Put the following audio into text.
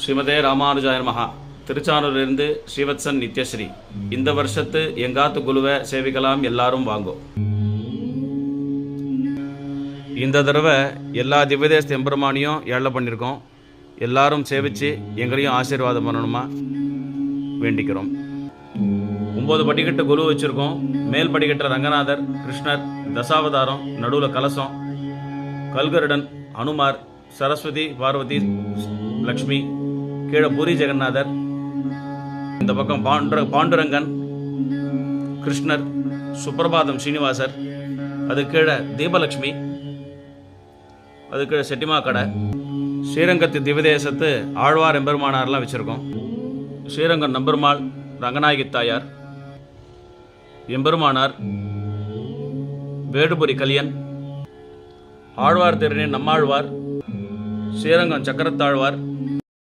ஸ்ரீமதே ராமானுஜாய நமஹா. திருச்சானூரிலிருந்து ஸ்ரீவத்சன் நித்யஸ்ரீ. இந்த வருஷத்து எங்காத்து குழுவை சேவிக்கலாம், எல்லாரும் வாங்கோ. இந்த தடவை எல்லா திவ்யதேச எம்பெருமானியும் ஏழை பண்ணியிருக்கோம். எல்லாரும் சேவித்து எங்களையும் ஆசீர்வாதம் பண்ணணுமா வேண்டிக்கிறோம். 9 படிக்கட்டு குரு வச்சுருக்கோம். மேல் படிக்கட்டு ரங்கநாதர், கிருஷ்ணர், தசாவதாரம், நடுவில் கலசம், கல்கருடன், அனுமார், சரஸ்வதி, பார்வதி, லக்ஷ்மி, கீழே பூரி ஜெகநாதர், இந்த பக்கம் பாண்டுரங்கன், கிருஷ்ணர், சுப்பிரபாதம் ஸ்ரீனிவாசர், அது கீழே தீபலக்ஷ்மி, அது கீழே செட்டிமா கடை. ஸ்ரீரங்கத்து திவ்யதேசத்து ஆழ்வார் எம்பெருமானார்லாம் வச்சுருக்கோம். ஸ்ரீரங்கம் நம்பெருமாள், ரங்கநாயகி தாயார், எம்பெருமானார், வேடுபுரி கலியன், ஆழ்வார் திருநீர் நம்மாழ்வார், ஸ்ரீரங்கம் சக்கரத்தாழ்வார்,